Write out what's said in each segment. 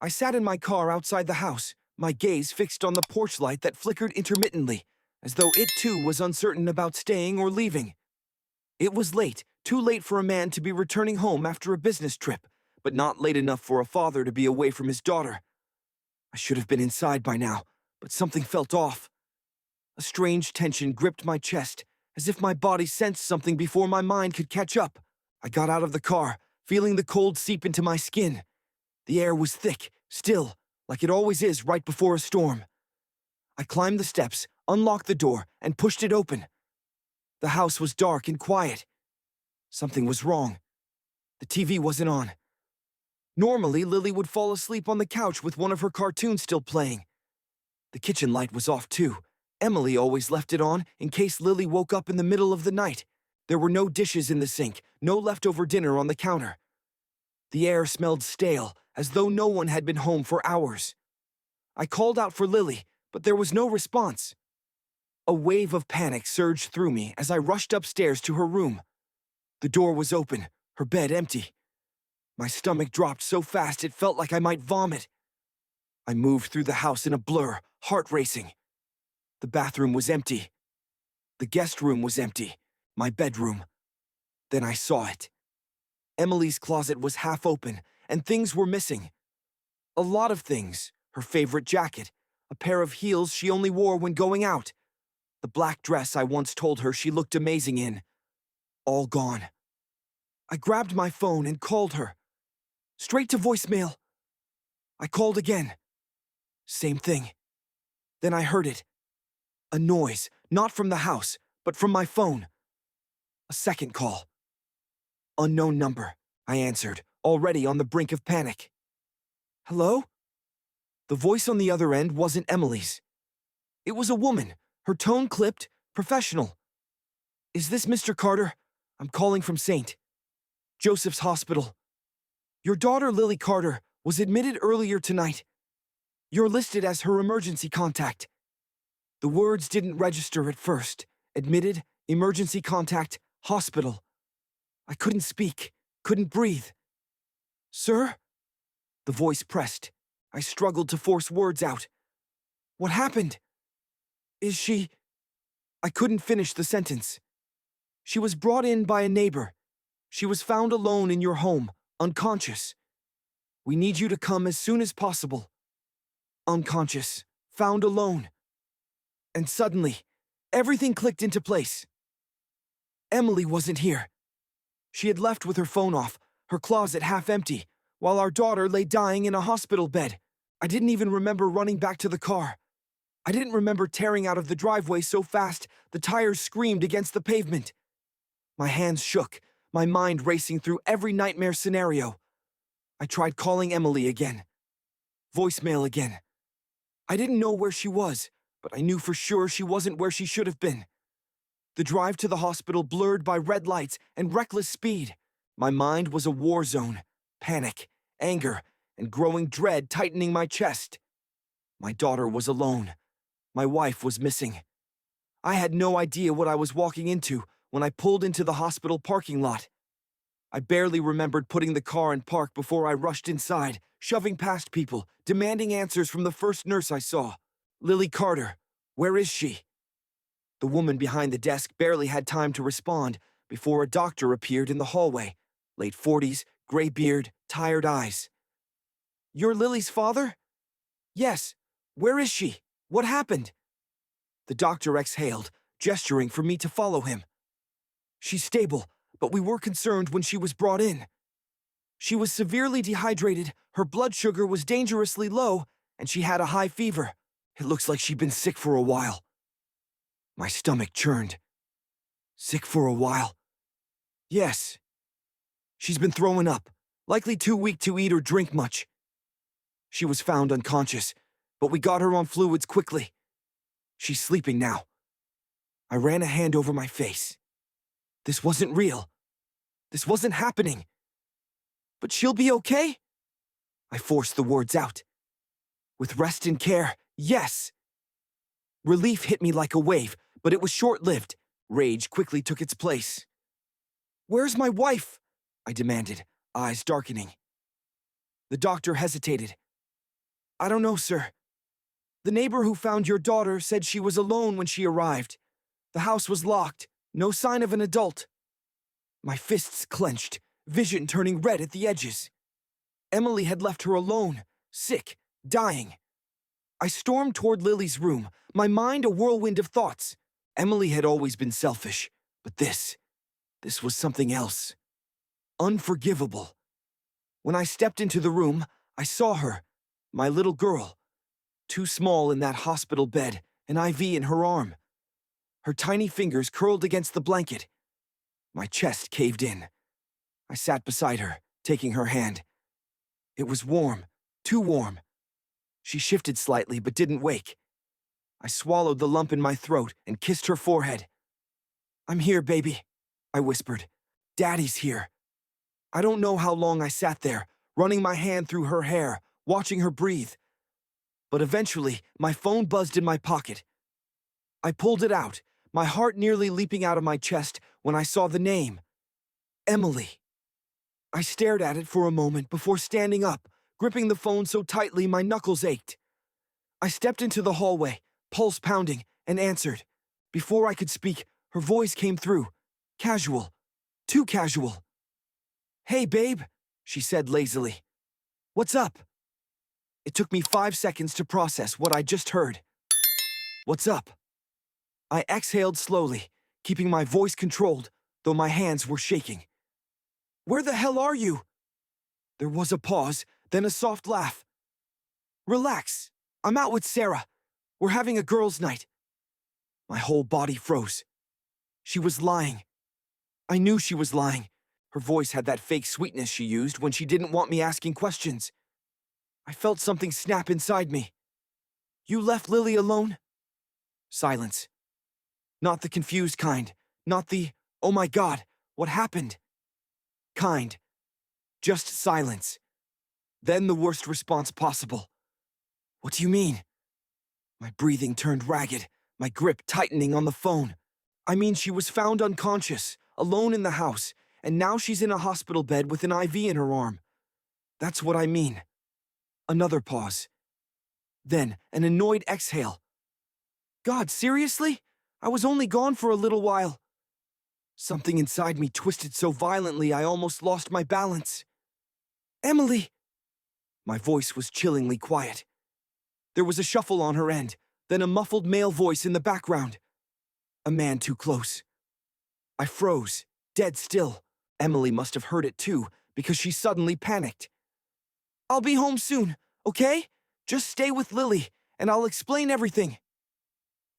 I sat in my car outside the house, my gaze fixed on the porch light that flickered intermittently, as though it too was uncertain about staying or leaving. It was late, too late for a man to be returning home after a business trip, but not late enough for a father to be away from his daughter. I should have been inside by now, but something felt off. A strange tension gripped my chest, as if my body sensed something before my mind could catch up. I got out of the car, feeling the cold seep into my skin. The air was thick, still, like it always is right before a storm. I climbed the steps, unlocked the door, and pushed it open. The house was dark and quiet. Something was wrong. The TV wasn't on. Normally, Lily would fall asleep on the couch with one of her cartoons still playing. The kitchen light was off too. Emily always left it on in case Lily woke up in the middle of the night. There were no dishes in the sink, no leftover dinner on the counter. The air smelled stale, as though no one had been home for hours. I called out for Lily, but there was no response. A wave of panic surged through me as I rushed upstairs to her room. The door was open, her bed empty. My stomach dropped so fast it felt like I might vomit. I moved through the house in a blur, heart racing. The bathroom was empty. The guest room was empty. My bedroom. Then I saw it. Emily's closet was half open, and things were missing. A lot of things. Her favorite jacket, a pair of heels she only wore when going out, the black dress I once told her she looked amazing in. All gone. I grabbed my phone and called her. Straight to voicemail. I called again. Same thing. Then I heard it. A noise, not from the house, but from my phone. A second call. Unknown number, I answered, already on the brink of panic. Hello? The voice on the other end wasn't Emily's. It was a woman, her tone clipped, professional. Is this Mr. Carter? I'm calling from St. Joseph's Hospital. Your daughter, Lily Carter, was admitted earlier tonight. You're listed as her emergency contact. The words didn't register at first. Admitted, emergency contact, hospital. I couldn't speak, couldn't breathe. Sir? The voice pressed. I struggled to force words out. What happened? Is she... I couldn't finish the sentence. She was brought in by a neighbor. She was found alone in your home, unconscious. We need you to come as soon as possible. Unconscious, found alone. And suddenly, everything clicked into place. Emily wasn't here. She had left with her phone off, her closet half empty, while our daughter lay dying in a hospital bed. I didn't even remember running back to the car. I didn't remember tearing out of the driveway so fast the tires screamed against the pavement. My hands shook, my mind racing through every nightmare scenario. I tried calling Emily again. Voicemail again. I didn't know where she was, but I knew for sure she wasn't where she should have been. The drive to the hospital blurred by red lights and reckless speed. My mind was a war zone, panic, anger, and growing dread tightening my chest. My daughter was alone. My wife was missing. I had no idea what I was walking into when I pulled into the hospital parking lot. I barely remembered putting the car in park before I rushed inside, shoving past people, demanding answers from the first nurse I saw. Lily Carter, where is she? The woman behind the desk barely had time to respond before a doctor appeared in the hallway. Late 40s, gray beard, tired eyes. You're Lily's father? Yes. Where is she? What happened? The doctor exhaled, gesturing for me to follow him. She's stable, but we were concerned when she was brought in. She was severely dehydrated, her blood sugar was dangerously low, and she had a high fever. It looks like she'd been sick for a while. My stomach churned. Sick for a while? Yes. She's been throwing up, likely too weak to eat or drink much. She was found unconscious, but we got her on fluids quickly. She's sleeping now. I ran a hand over my face. This wasn't real. This wasn't happening. But she'll be okay? I forced the words out. With rest and care, yes. Relief hit me like a wave, but it was short-lived. Rage quickly took its place. Where's my wife? I demanded, eyes darkening. The doctor hesitated. I don't know, sir. The neighbor who found your daughter said she was alone when she arrived. The house was locked, no sign of an adult. My fists clenched, vision turning red at the edges. Emily had left her alone, sick, dying. I stormed toward Lily's room, my mind a whirlwind of thoughts. Emily had always been selfish, but this was something else. Unforgivable. When I stepped into the room, I saw her, my little girl, too small in that hospital bed, an IV in her arm. Her tiny fingers curled against the blanket. My chest caved in. I sat beside her, taking her hand. It was warm, too warm. She shifted slightly but didn't wake. I swallowed the lump in my throat and kissed her forehead. "I'm here, baby," I whispered. "Daddy's here." I don't know how long I sat there, running my hand through her hair, watching her breathe. But eventually, my phone buzzed in my pocket. I pulled it out, my heart nearly leaping out of my chest when I saw the name. Emily. I stared at it for a moment before standing up, gripping the phone so tightly my knuckles ached. I stepped into the hallway, pulse pounding, and answered. Before I could speak, her voice came through. Casual. Too casual. "Hey, babe," she said lazily. "What's up?" It took me 5 seconds to process what I just heard. "What's up?" I exhaled slowly, keeping my voice controlled, though my hands were shaking. "Where the hell are you?" There was a pause, then a soft laugh. "Relax. I'm out with Sarah. We're having a girls' night." My whole body froze. She was lying. I knew she was lying. Her voice had that fake sweetness she used when she didn't want me asking questions. I felt something snap inside me. "You left Lily alone?" Silence. Not the confused kind. Not the, "Oh my God, what happened?" kind. Just silence. Then the worst response possible. "What do you mean?" My breathing turned ragged, my grip tightening on the phone. "I mean, she was found unconscious, alone in the house, and now she's in a hospital bed with an IV in her arm. That's what I mean." Another pause. Then an annoyed exhale. "God, seriously? I was only gone for a little while." Something inside me twisted so violently I almost lost my balance. "Emily!" My voice was chillingly quiet. There was a shuffle on her end, then a muffled male voice in the background. A man too close. I froze, dead still. Emily must have heard it too, because she suddenly panicked. "I'll be home soon, okay? Just stay with Lily, and I'll explain everything."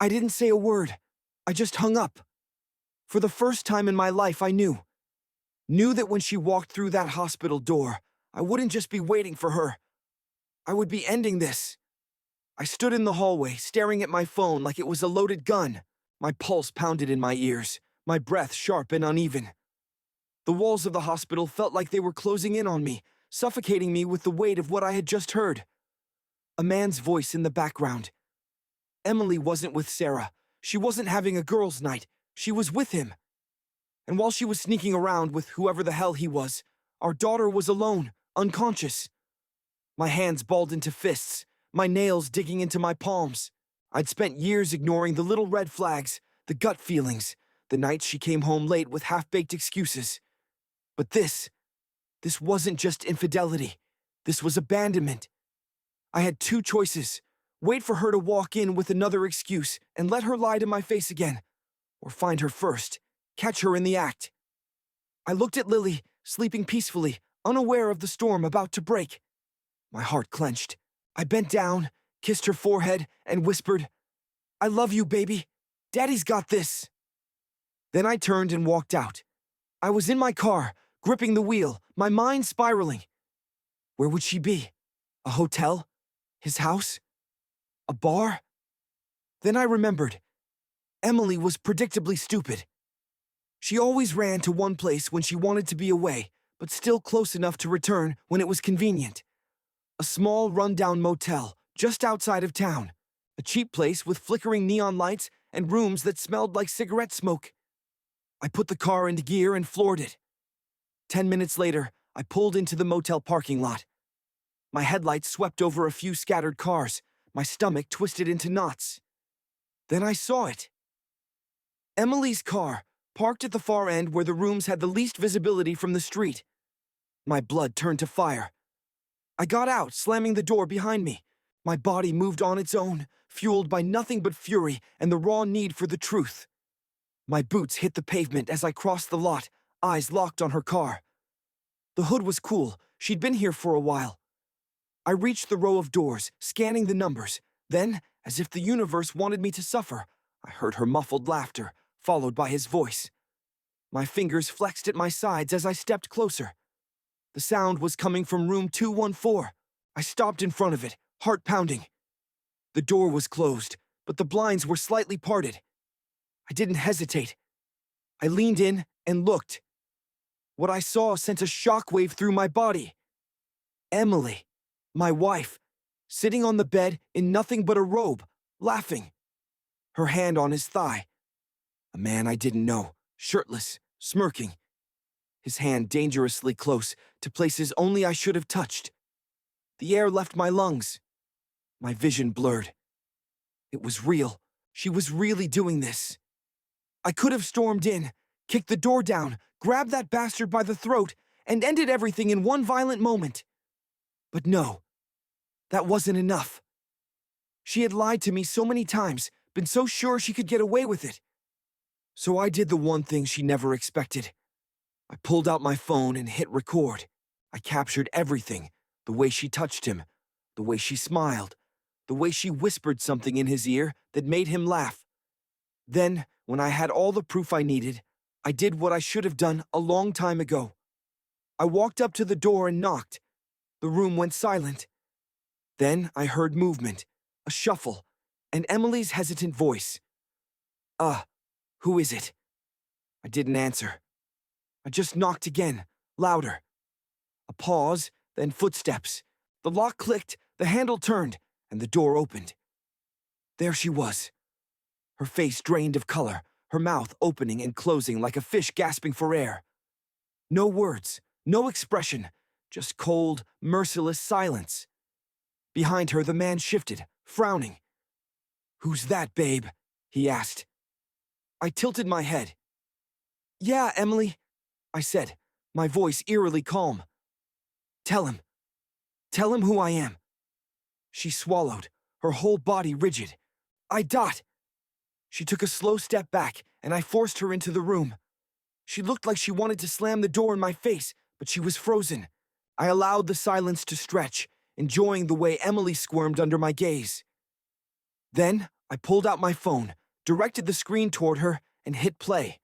I didn't say a word. I just hung up. For the first time in my life, I knew. Knew that when she walked through that hospital door, I wouldn't just be waiting for her. I would be ending this. I stood in the hallway, staring at my phone like it was a loaded gun. My pulse pounded in my ears, my breath sharp and uneven. The walls of the hospital felt like they were closing in on me, suffocating me with the weight of what I had just heard. A man's voice in the background. Emily wasn't with Sarah. She wasn't having a girls' night. She was with him. And while she was sneaking around with whoever the hell he was, our daughter was alone, unconscious. My hands balled into fists, my nails digging into my palms. I'd spent years ignoring the little red flags, the gut feelings, the nights she came home late with half-baked excuses. But this wasn't just infidelity. This was abandonment. I had two choices. Wait for her to walk in with another excuse and let her lie to my face again. Or find her first, catch her in the act. I looked at Lily, sleeping peacefully, unaware of the storm about to break. My heart clenched. I bent down, kissed her forehead, and whispered, "I love you, baby. Daddy's got this." Then I turned and walked out. I was in my car, gripping the wheel, my mind spiraling. Where would she be? A hotel? His house? A bar? Then I remembered. Emily was predictably stupid. She always ran to one place when she wanted to be away, but still close enough to return when it was convenient. A small, run-down motel just outside of town. A cheap place with flickering neon lights and rooms that smelled like cigarette smoke. I put the car into gear and floored it. 10 minutes later, I pulled into the motel parking lot. My headlights swept over a few scattered cars, my stomach twisted into knots. Then I saw it. Emily's car, parked at the far end where the rooms had the least visibility from the street. My blood turned to fire. I got out, slamming the door behind me. My body moved on its own, fueled by nothing but fury and the raw need for the truth. My boots hit the pavement as I crossed the lot, eyes locked on her car. The hood was cool. She'd been here for a while. I reached the row of doors, scanning the numbers. Then, as if the universe wanted me to suffer, I heard her muffled laughter, followed by his voice. My fingers flexed at my sides as I stepped closer. The sound was coming from room 214. I stopped in front of it, heart pounding. The door was closed, but the blinds were slightly parted. I didn't hesitate. I leaned in and looked. What I saw sent a shockwave through my body. Emily, my wife, sitting on the bed in nothing but a robe, laughing. Her hand on his thigh. A man I didn't know, shirtless, smirking. His hand dangerously close to places only I should have touched. The air left my lungs. My vision blurred. It was real. She was really doing this. I could have stormed in, kicked the door down, grabbed that bastard by the throat, and ended everything in one violent moment. But no, that wasn't enough. She had lied to me so many times, been so sure she could get away with it. So I did the one thing she never expected. I pulled out my phone and hit record. I captured everything, the way she touched him, the way she smiled, the way she whispered something in his ear that made him laugh. Then, when I had all the proof I needed, I did what I should have done a long time ago. I walked up to the door and knocked. The room went silent. Then I heard movement, a shuffle, and Emily's hesitant voice. Who is it?" I didn't answer. I just knocked again, louder. A pause, then footsteps. The lock clicked, the handle turned, and the door opened. There she was. Her face drained of color, her mouth opening and closing like a fish gasping for air. No words, no expression, just cold, merciless silence. Behind her, the man shifted, frowning. "Who's that, babe?" he asked. I tilted my head. "Yeah, Emily," I said, my voice eerily calm. Tell him who I am." She swallowed, her whole body rigid. Dot." She took a slow step back, and I forced her into the room. She looked like she wanted to slam the door in my face, but she was frozen. I allowed the silence to stretch, enjoying the way Emily squirmed under my gaze. Then I pulled out my phone, directed the screen toward her, and hit play.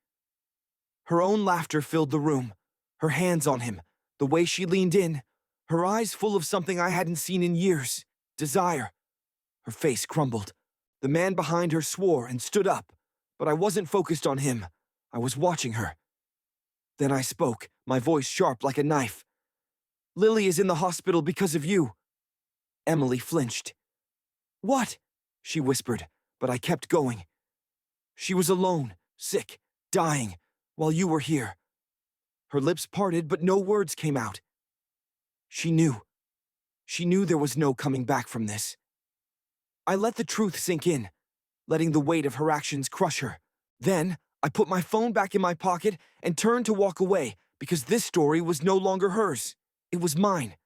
Her own laughter filled the room, her hands on him, the way she leaned in, her eyes full of something I hadn't seen in years, desire. Her face crumbled. The man behind her swore and stood up, but I wasn't focused on him. I was watching her. Then I spoke, my voice sharp like a knife. "Lily is in the hospital because of you." Emily flinched. "What?" she whispered, but I kept going. "She was alone, sick, dying, while you were here." Her lips parted, but no words came out. She knew. She knew there was no coming back from this. I let the truth sink in, letting the weight of her actions crush her. Then, I put my phone back in my pocket and turned to walk away because this story was no longer hers. It was mine.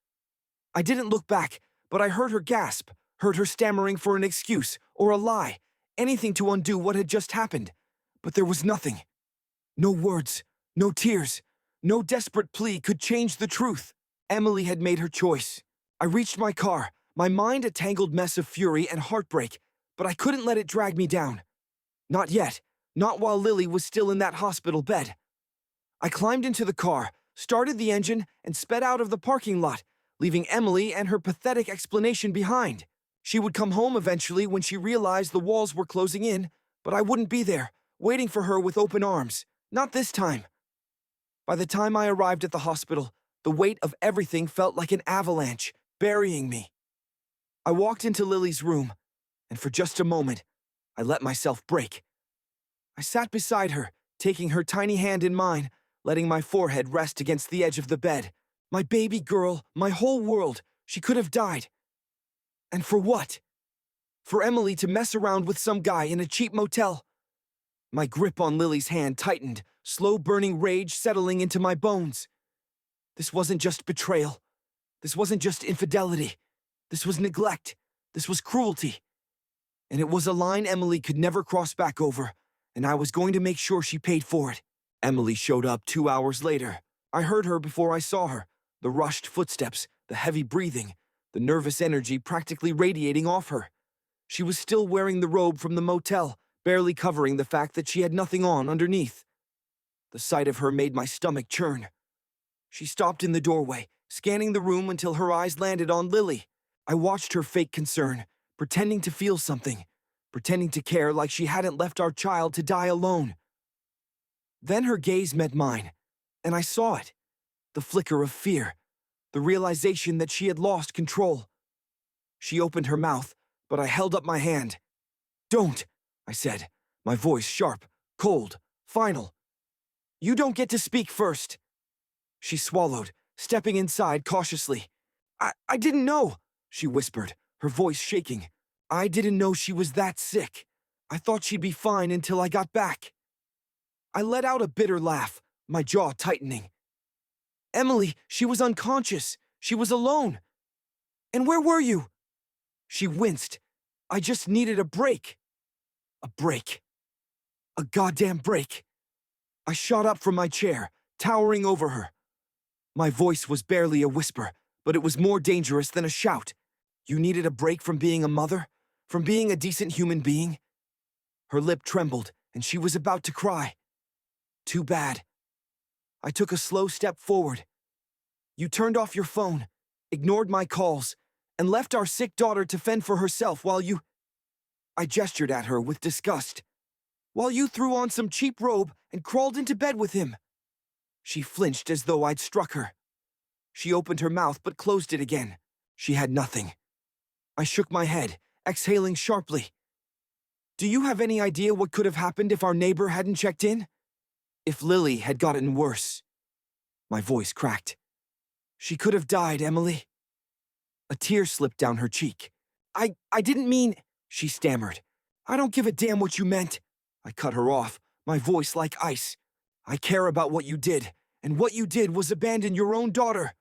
I didn't look back, but I heard her gasp, heard her stammering for an excuse or a lie, anything to undo what had just happened. But there was nothing. No words, no tears, no desperate plea could change the truth. Emily had made her choice. I reached my car, my mind a tangled mess of fury and heartbreak, but I couldn't let it drag me down. Not yet, not while Lily was still in that hospital bed. I climbed into the car, started the engine, and sped out of the parking lot, leaving Emily and her pathetic explanation behind. She would come home eventually when she realized the walls were closing in, but I wouldn't be there, waiting for her with open arms. Not this time. By the time I arrived at the hospital, the weight of everything felt like an avalanche, burying me. I walked into Lily's room, and for just a moment, I let myself break. I sat beside her, taking her tiny hand in mine, letting my forehead rest against the edge of the bed. My baby girl, my whole world, She could have died. And for what? For Emily to mess around with some guy in a cheap motel. My grip on Lily's hand tightened, slow-burning rage settling into my bones. This wasn't just betrayal. This wasn't just infidelity. This was neglect. This was cruelty. And it was a line Emily could never cross back over, and I was going to make sure she paid for it. Emily showed up 2 hours later. I heard her before I saw her, the rushed footsteps, the heavy breathing, the nervous energy practically radiating off her. She was still wearing the robe from the motel, barely covering the fact that she had nothing on underneath. The sight of her made my stomach churn. She stopped in the doorway, scanning the room until her eyes landed on Lily. I watched her fake concern, pretending to feel something, pretending to care like she hadn't left our child to die alone. Then her gaze met mine, and I saw it. The flicker of fear, the realization that she had lost control. She opened her mouth, but I held up my hand. "Don't," I said, my voice sharp, cold, final. "You don't get to speak first." She swallowed, stepping inside cautiously. I didn't know," she whispered, her voice shaking. "I didn't know she was that sick. I thought she'd be fine until I got back." I let out a bitter laugh, my jaw tightening. "Emily, she was unconscious. She was alone. And where were you?" She winced. "I just needed a break." A break. A goddamn break. I shot up from my chair, towering over her. My voice was barely a whisper, but it was more dangerous than a shout. "You needed a break from being a mother? From being a decent human being?" Her lip trembled, and she was about to cry. Too bad. I took a slow step forward. "You turned off your phone, ignored my calls, and left our sick daughter to fend for herself while you—" I gestured at her with disgust. "While you threw on some cheap robe and crawled into bed with him." She flinched as though I'd struck her. She opened her mouth but closed it again. She had nothing. I shook my head, exhaling sharply. "Do you have any idea what could have happened if our neighbor hadn't checked in? If Lily had gotten worse?" My voice cracked. "She could have died, Emily." A tear slipped down her cheek. I didn't mean," she stammered. "I don't give a damn what you meant." I cut her off, my voice like ice. "I care about what you did, and what you did was abandon your own daughter."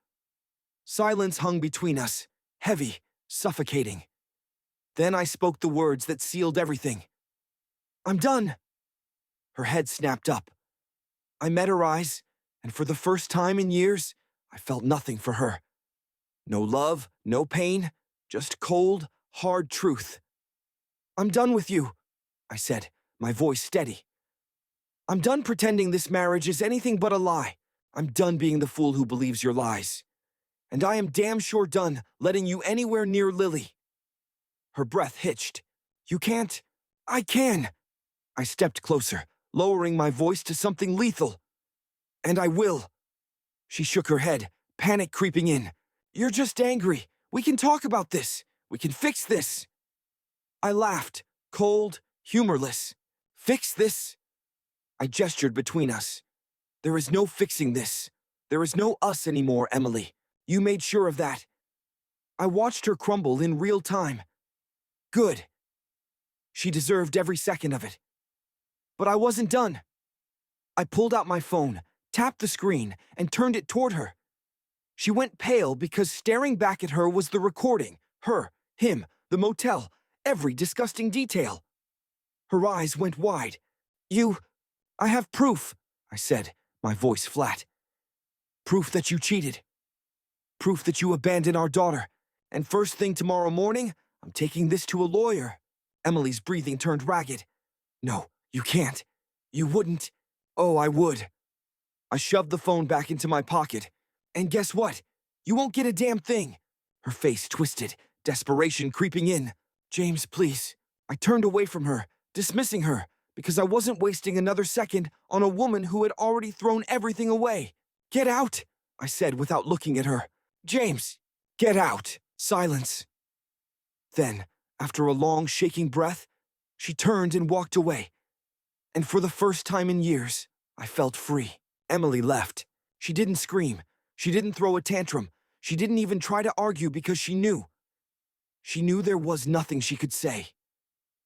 Silence hung between us, heavy, suffocating. Then I spoke the words that sealed everything. "I'm done." Her head snapped up. I met her eyes, and for the first time in years, I felt nothing for her. No love, no pain, just cold, hard truth. "I'm done with you," I said, my voice steady. "I'm done pretending this marriage is anything but a lie. I'm done being the fool who believes your lies. And I am damn sure done letting you anywhere near Lily." Her breath hitched. "You can't." "I can." I stepped closer, lowering my voice to something lethal. "And I will." She shook her head, panic creeping in. "You're just angry. We can talk about this. We can fix this." I laughed, cold, humorless. "Fix this?" I gestured between us. "There is no fixing this. There is no us anymore, Emily. You made sure of that." I watched her crumble in real time. Good. She deserved every second of it. But I wasn't done. I pulled out my phone, tapped the screen, and turned it toward her. She went pale because staring back at her was the recording, her, him, the motel, every disgusting detail. Her eyes went wide. I have proof," I said, my voice flat. "Proof that you cheated. Proof that you abandoned our daughter. And first thing tomorrow morning, I'm taking this to a lawyer." Emily's breathing turned ragged. "No, you can't. You wouldn't." "Oh, I would." I shoved the phone back into my pocket. "And guess what? You won't get a damn thing." Her face twisted, desperation creeping in. "James, please." I turned away from her, dismissing her, because I wasn't wasting another second on a woman who had already thrown everything away. "Get out," I said without looking at her. "James, get out." Silence. Then, after a long, shaking breath, she turned and walked away. And for the first time in years, I felt free. Emily left. She didn't scream. She didn't throw a tantrum. She didn't even try to argue because she knew. She knew there was nothing she could say.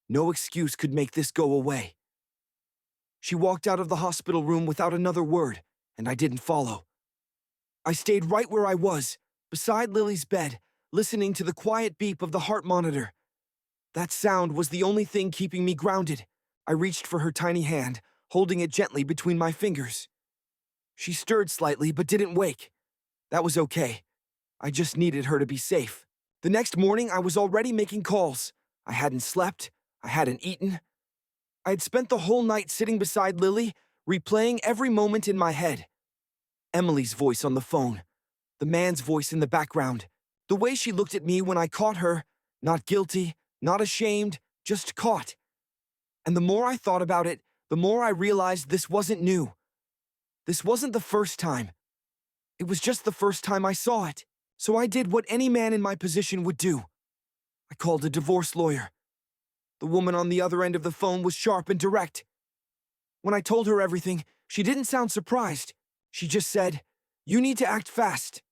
No excuse could make this go away. She walked out of the hospital room without another word, and I didn't follow. I stayed right where I was, beside Lily's bed, listening to the quiet beep of the heart monitor. That sound was the only thing keeping me grounded. I reached for her tiny hand, holding it gently between my fingers. She stirred slightly but didn't wake. That was okay. I just needed her to be safe. The next morning, I was already making calls. I hadn't slept. I hadn't eaten. I had spent the whole night sitting beside Lily, replaying every moment in my head. Emily's voice on the phone, the man's voice in the background, the way she looked at me when I caught her, not guilty, not ashamed, just caught. And the more I thought about it, the more I realized this wasn't new. This wasn't the first time. It was just the first time I saw it. So I did what any man in my position would do. I called a divorce lawyer. The woman on the other end of the phone was sharp and direct. When I told her everything, she didn't sound surprised. She just said, "You need to act fast."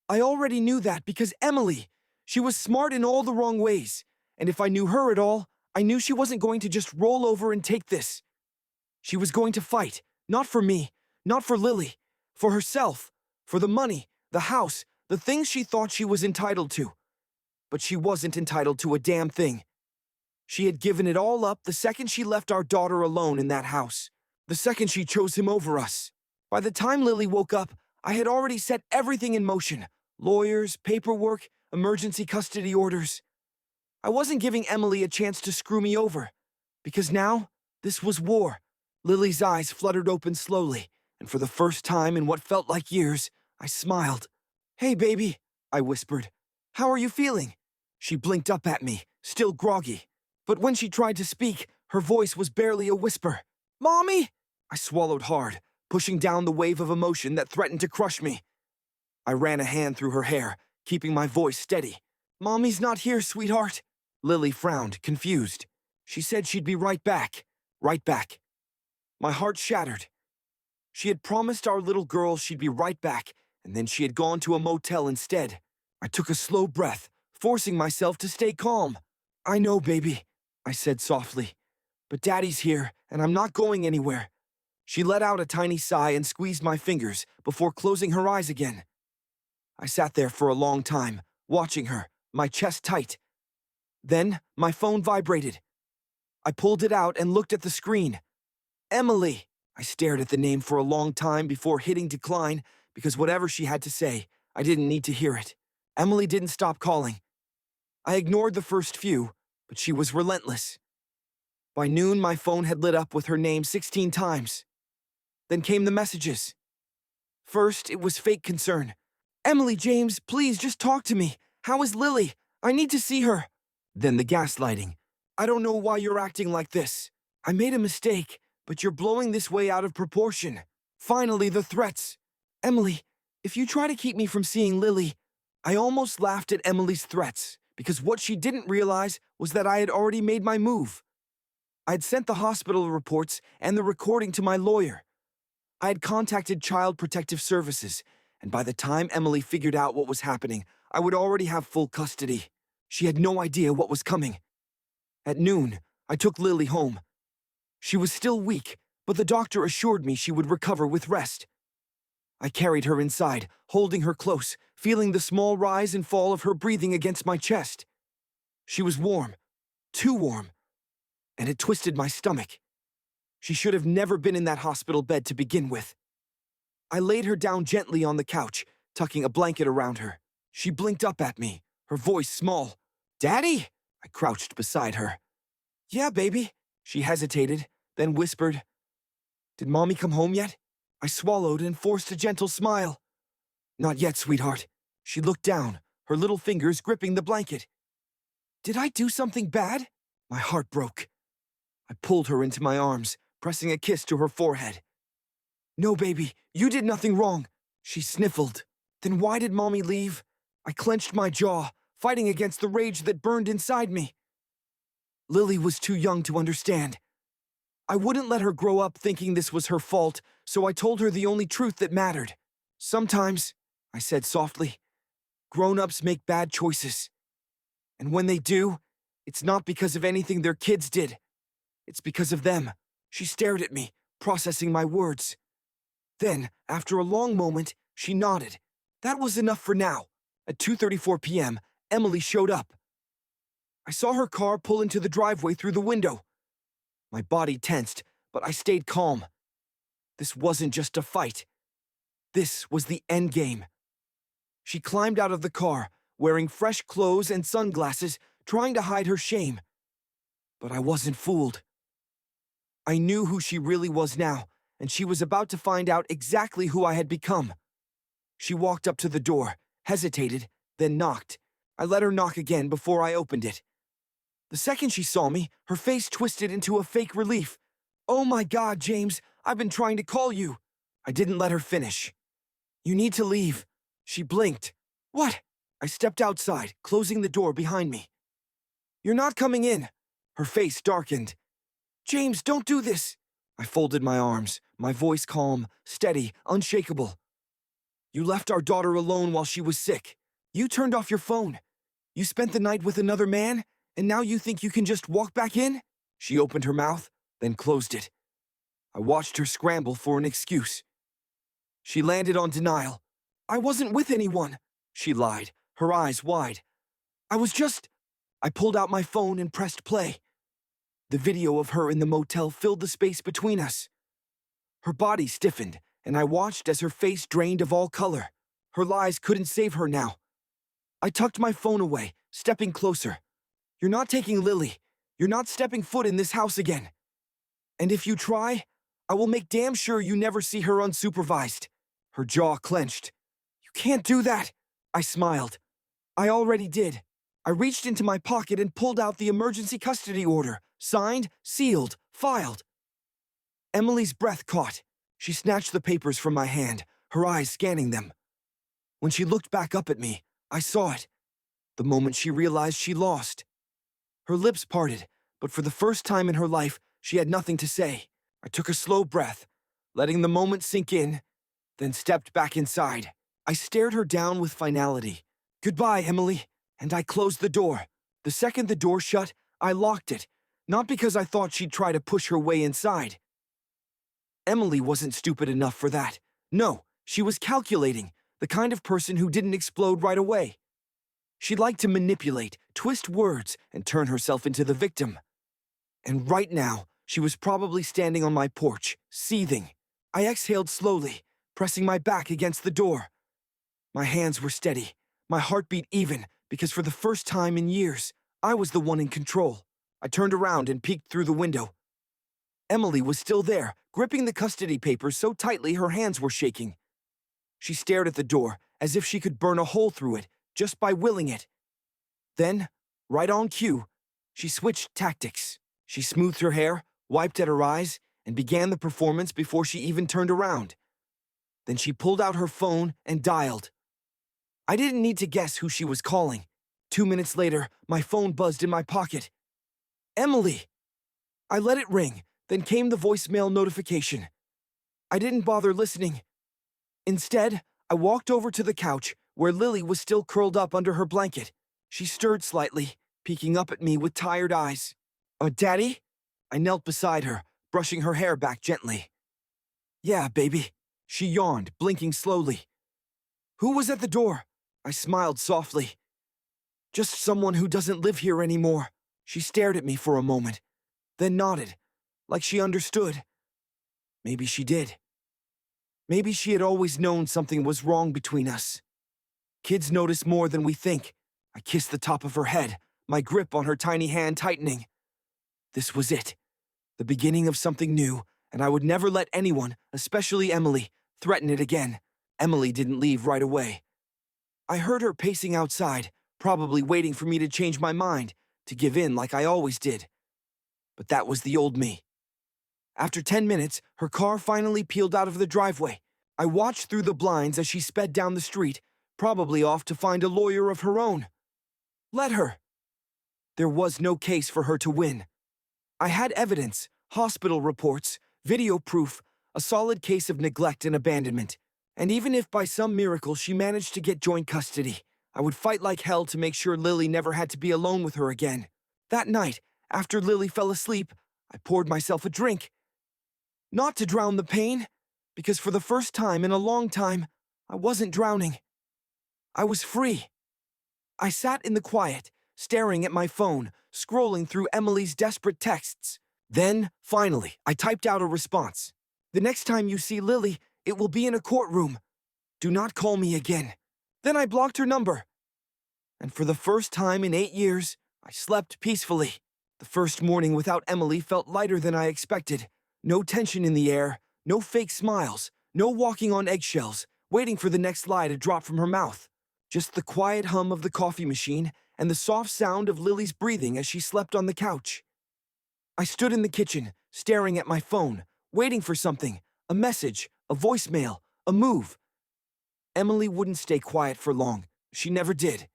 I already knew that because Emily, she was smart in all the wrong ways. And if I knew her at all, I knew she wasn't going to just roll over and take this. She was going to fight, not for me, not for Lily, for herself, for the money, the house, the things she thought she was entitled to. But she wasn't entitled to a damn thing. She had given it all up the second she left our daughter alone in that house, the second she chose him over us. By the time Lily woke up, I had already set everything in motion. Lawyers, paperwork, emergency custody orders. I wasn't giving Emily a chance to screw me over, because now, this was war. Lily's eyes fluttered open slowly, and for the first time in what felt like years, I smiled. "Hey, baby," I whispered. "How are you feeling?" She blinked up at me, still groggy. But when she tried to speak, her voice was barely a whisper. "Mommy!" I swallowed hard, pushing down the wave of emotion that threatened to crush me. I ran a hand through her hair, keeping my voice steady. "Mommy's not here, sweetheart." Lily frowned, confused. She said she'd be right back. Right back. My heart shattered. She had promised our little girl she'd be right back, and then she had gone to a motel instead. I took a slow breath, forcing myself to stay calm. "I know, baby," I said softly. "But Daddy's here, and I'm not going anywhere." She let out a tiny sigh and squeezed my fingers before closing her eyes again. I sat there for a long time, watching her, my chest tight. Then, my phone vibrated. I pulled it out and looked at the screen. Emily! I stared at the name for a long time before hitting decline, because whatever she had to say, I didn't need to hear it. Emily didn't stop calling. I ignored the first few, but she was relentless. By noon, my phone had lit up with her name 16 times. Then came the messages. First, it was fake concern. "Emily James, please just talk to me. How is Lily? I need to see her." Then the gaslighting. "I don't know why you're acting like this. I made a mistake, but you're blowing this way out of proportion." Finally, the threats. "Emily, if you try to keep me from seeing Lily..." I almost laughed at Emily's threats, because what she didn't realize was that I had already made my move. I had sent the hospital reports and the recording to my lawyer. I had contacted Child Protective Services, and by the time Emily figured out what was happening, I would already have full custody. She had no idea what was coming. At noon, I took Lily home. She was still weak, but the doctor assured me she would recover with rest. I carried her inside, holding her close, feeling the small rise and fall of her breathing against my chest. She was warm, too warm, and it twisted my stomach. She should have never been in that hospital bed to begin with. I laid her down gently on the couch, tucking a blanket around her. She blinked up at me, her voice small. "Daddy?" I crouched beside her. "Yeah, baby." She hesitated, then whispered, "Did Mommy come home yet?" I swallowed and forced a gentle smile. "Not yet, sweetheart." She looked down, her little fingers gripping the blanket. "Did I do something bad?" My heart broke. I pulled her into my arms, pressing a kiss to her forehead. "No, baby, you did nothing wrong." She sniffled. "Then why did Mommy leave?" I clenched my jaw, fighting against the rage that burned inside me. Lily was too young to understand. I wouldn't let her grow up thinking this was her fault, so I told her the only truth that mattered. "Sometimes," I said softly, Grown-ups make bad choices. And when they do, it's not because of anything their kids did. It's because of them. She stared at me, processing my words. Then, after a long moment, she nodded. That was enough for now. At 2:34 p.m., Emily showed up. I saw her car pull into the driveway through the window. My body tensed, but I stayed calm. This wasn't just a fight. This was the end game. She climbed out of the car, wearing fresh clothes and sunglasses, trying to hide her shame. But I wasn't fooled. I knew who she really was now, and she was about to find out exactly who I had become. She walked up to the door, hesitated, then knocked. I let her knock again before I opened it. The second she saw me, her face twisted into a fake relief. "Oh my God, James, I've been trying to call you." I didn't let her finish. "You need to leave." She blinked. "What?" I stepped outside, closing the door behind me. "You're not coming in." Her face darkened. "James, don't do this." I folded my arms, my voice calm, steady, unshakable. "You left our daughter alone while she was sick. You turned off your phone. You spent the night with another man, and now you think you can just walk back in?" She opened her mouth, then closed it. I watched her scramble for an excuse. She landed on denial. "I wasn't with anyone," she lied, her eyes wide. "I was just—" I pulled out my phone and pressed play. The video of her in the motel filled the space between us. Her body stiffened, and I watched as her face drained of all color. Her lies couldn't save her now. I tucked my phone away, stepping closer. "You're not taking Lily. You're not stepping foot in this house again. And if you try, I will make damn sure you never see her unsupervised." Her jaw clenched. "You can't do that." I smiled. "I already did." I reached into my pocket and pulled out the emergency custody order, signed, sealed, filed. Emily's breath caught. She snatched the papers from my hand, her eyes scanning them. When she looked back up at me, I saw it. The moment she realized she lost. Her lips parted, but for the first time in her life, she had nothing to say. I took a slow breath, letting the moment sink in, then stepped back inside. I stared her down with finality. "Goodbye, Emily," and I closed the door. The second the door shut, I locked it, not because I thought she'd try to push her way inside. Emily wasn't stupid enough for that. No, she was calculating, the kind of person who didn't explode right away. She liked to manipulate, twist words, and turn herself into the victim. And right now, she was probably standing on my porch, seething. I exhaled slowly, pressing my back against the door. My hands were steady, my heartbeat even, because for the first time in years, I was the one in control. I turned around and peeked through the window. Emily was still there, gripping the custody papers so tightly her hands were shaking. She stared at the door, as if she could burn a hole through it, just by willing it. Then, right on cue, she switched tactics. She smoothed her hair, wiped at her eyes, and began the performance before she even turned around. Then she pulled out her phone and dialed. I didn't need to guess who she was calling. 2 minutes later, my phone buzzed in my pocket. "Emily!" I let it ring, then came the voicemail notification. I didn't bother listening. Instead, I walked over to the couch, where Lily was still curled up under her blanket. She stirred slightly, peeking up at me with tired eyes. Daddy?" I knelt beside her, brushing her hair back gently. "Yeah, baby." She yawned, blinking slowly. "Who was at the door?" I smiled softly. "Just someone who doesn't live here anymore." She stared at me for a moment, then nodded, like she understood. Maybe she did. Maybe she had always known something was wrong between us. Kids notice more than we think. I kissed the top of her head, my grip on her tiny hand tightening. This was it, the beginning of something new, and I would never let anyone, especially Emily, threaten it again. Emily didn't leave right away. I heard her pacing outside, probably waiting for me to change my mind, to give in like I always did. But that was the old me. After 10 minutes, her car finally peeled out of the driveway. I watched through the blinds as she sped down the street, probably off to find a lawyer of her own. Let her. There was no case for her to win. I had evidence, hospital reports, video proof, a solid case of neglect and abandonment. And even if by some miracle she managed to get joint custody, I would fight like hell to make sure Lily never had to be alone with her again. That night, after Lily fell asleep, I poured myself a drink. Not to drown the pain, because for the first time in a long time, I wasn't drowning. I was free. I sat in the quiet, staring at my phone, scrolling through Emily's desperate texts. Then, finally, I typed out a response. The next time you see Lily, it will be in a courtroom. Do not call me again. Then I blocked her number. And for the first time in 8 years, I slept peacefully. The first morning without Emily felt lighter than I expected. No tension in the air, no fake smiles, no walking on eggshells, waiting for the next lie to drop from her mouth. Just the quiet hum of the coffee machine and the soft sound of Lily's breathing as she slept on the couch. I stood in the kitchen, staring at my phone, waiting for something, a message, a voicemail, a move. Emily wouldn't stay quiet for long. She never did.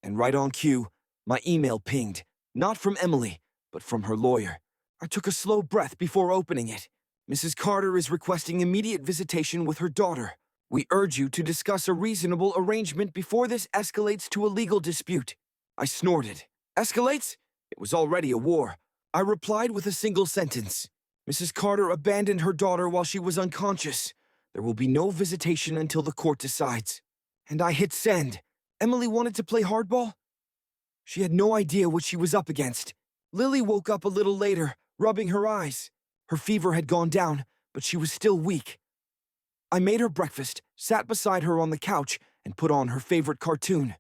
And right on cue, my email pinged, not from Emily, but from her lawyer. I took a slow breath before opening it. Mrs. Carter is requesting immediate visitation with her daughter. We urge you to discuss a reasonable arrangement before this escalates to a legal dispute. I snorted. Escalates? It was already a war. I replied with a single sentence. Mrs. Carter abandoned her daughter while she was unconscious. There will be no visitation until the court decides. And I hit send. Emily wanted to play hardball? She had no idea what she was up against. Lily woke up a little later, rubbing her eyes. Her fever had gone down, but she was still weak. I made her breakfast, sat beside her on the couch, and put on her favorite cartoon.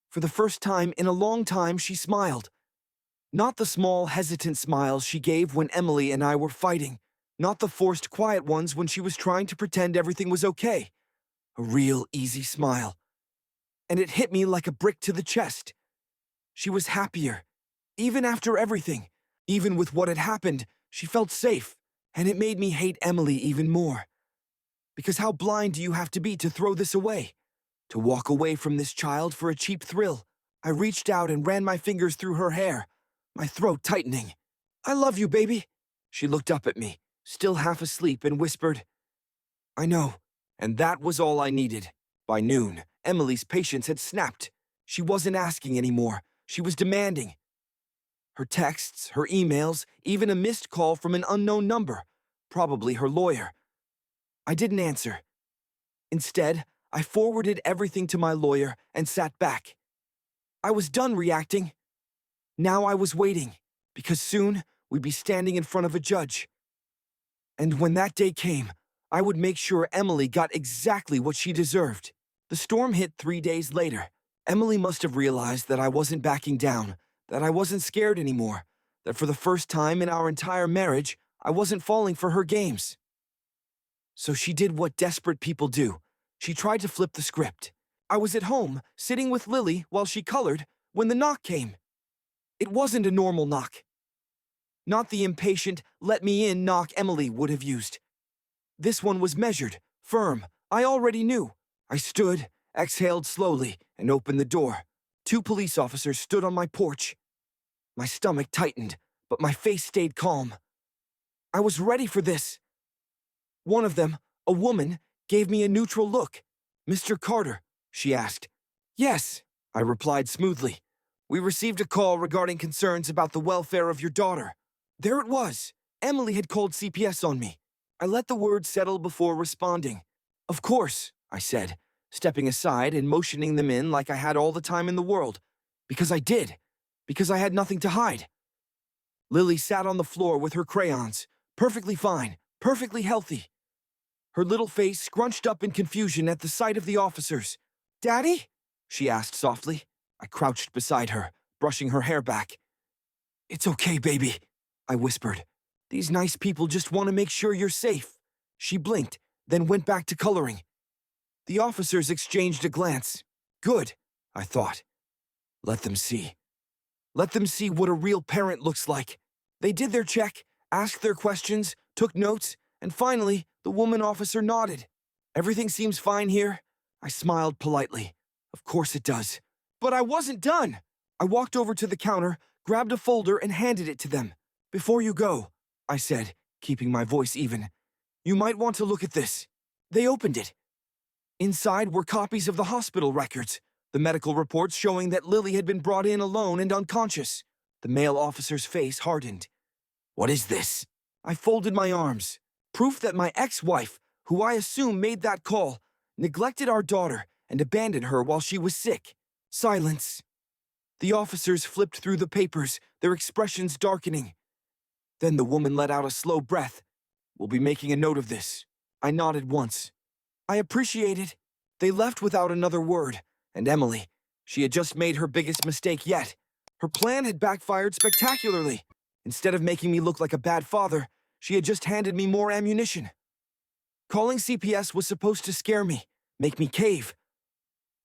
For the first time in a long time, she smiled. Not the small, hesitant smiles she gave when Emily and I were fighting. Not the forced, quiet ones when she was trying to pretend everything was okay. A real, easy smile. And it hit me like a brick to the chest. She was happier. Even after everything, even with what had happened, she felt safe. And it made me hate Emily even more. Because how blind do you have to be to throw this away? To walk away from this child for a cheap thrill? I reached out and ran my fingers through her hair, my throat tightening. I love you, baby. She looked up at me, still half asleep, and whispered, I know. And that was all I needed. By noon, Emily's patience had snapped. She wasn't asking anymore. She was demanding. Her texts, her emails, even a missed call from an unknown number. Probably her lawyer. I didn't answer. Instead, I forwarded everything to my lawyer and sat back. I was done reacting. Now I was waiting, because soon we'd be standing in front of a judge. And when that day came, I would make sure Emily got exactly what she deserved. The storm hit 3 days later. Emily must have realized that I wasn't backing down, that I wasn't scared anymore, that for the first time in our entire marriage, I wasn't falling for her games. So she did what desperate people do. She tried to flip the script. I was at home, sitting with Lily while she colored, when the knock came. It wasn't a normal knock. Not the impatient, let me in knock Emily would have used. This one was measured, firm. I already knew. I stood, exhaled slowly, and opened the door. 2 police officers stood on my porch. My stomach tightened, but my face stayed calm. I was ready for this. One of them, a woman, gave me a neutral look. Mr. Carter, she asked. Yes, I replied smoothly. We received a call regarding concerns about the welfare of your daughter. There it was. Emily had called CPS on me. I let the words settle before responding. Of course, I said, stepping aside and motioning them in like I had all the time in the world. Because I did. Because I had nothing to hide. Lily sat on the floor with her crayons, perfectly fine, perfectly healthy. Her little face scrunched up in confusion at the sight of the officers. Daddy? She asked softly. I crouched beside her, brushing her hair back. It's okay, baby, I whispered. These nice people just want to make sure you're safe. She blinked, then went back to coloring. The officers exchanged a glance. Good, I thought. Let them see. Let them see what a real parent looks like. They did their check, asked their questions, took notes, and finally, the woman officer nodded. Everything seems fine here. I smiled politely. Of course it does. But I wasn't done. I walked over to the counter, grabbed a folder, and handed it to them. Before you go, I said, keeping my voice even, you might want to look at this. They opened it. Inside were copies of the hospital records, The medical reports showing that Lily had been brought in alone and unconscious. The male officer's face hardened. What is this? I folded my arms. Proof that my ex-wife, who I assume made that call, neglected our daughter and abandoned her while she was sick. Silence. The officers flipped through the papers, their expressions darkening. Then the woman let out a slow breath. We'll be making a note of this. I nodded once. I appreciate it. They left without another word, and Emily, she had just made her biggest mistake yet. Her plan had backfired spectacularly. Instead of making me look like a bad father, she had just handed me more ammunition. Calling CPS was supposed to scare me, make me cave.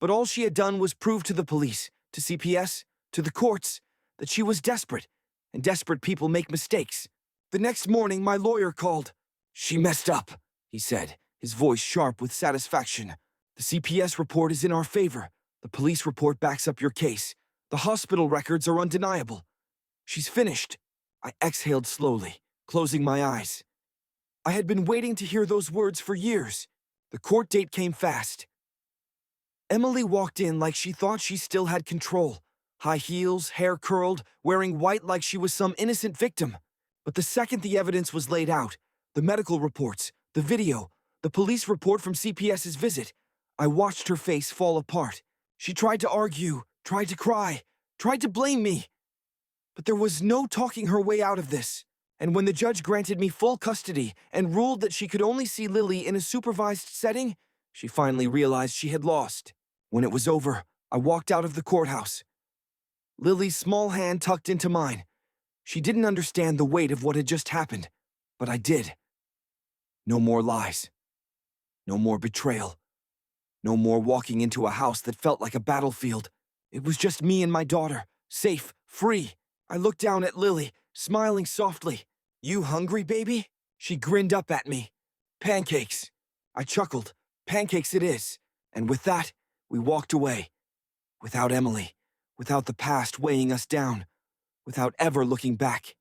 But all she had done was prove to the police, to CPS, to the courts, that she was desperate, and desperate people make mistakes. The next morning, my lawyer called. She messed up, he said, his voice sharp with satisfaction. The CPS report is in our favor. The police report backs up your case. The hospital records are undeniable. She's finished. I exhaled slowly, closing my eyes. I had been waiting to hear those words for years. The court date came fast. Emily walked in like she thought she still had control. High heels, hair curled, wearing white like she was some innocent victim. But the second the evidence was laid out, the medical reports, the video, the police report from CPS's visit, I watched her face fall apart. She tried to argue, tried to cry, tried to blame me. But there was no talking her way out of this. And when the judge granted me full custody and ruled that she could only see Lily in a supervised setting, she finally realized she had lost. When it was over, I walked out of the courthouse. Lily's small hand tucked into mine. She didn't understand the weight of what had just happened, but I did. No more lies. No more betrayal. No more walking into a house that felt like a battlefield. It was just me and my daughter, safe, free. I looked down at Lily, smiling softly. You hungry, baby? She grinned up at me. Pancakes. I chuckled. Pancakes it is. And with that, we walked away. Without Emily, without the past weighing us down, without ever looking back.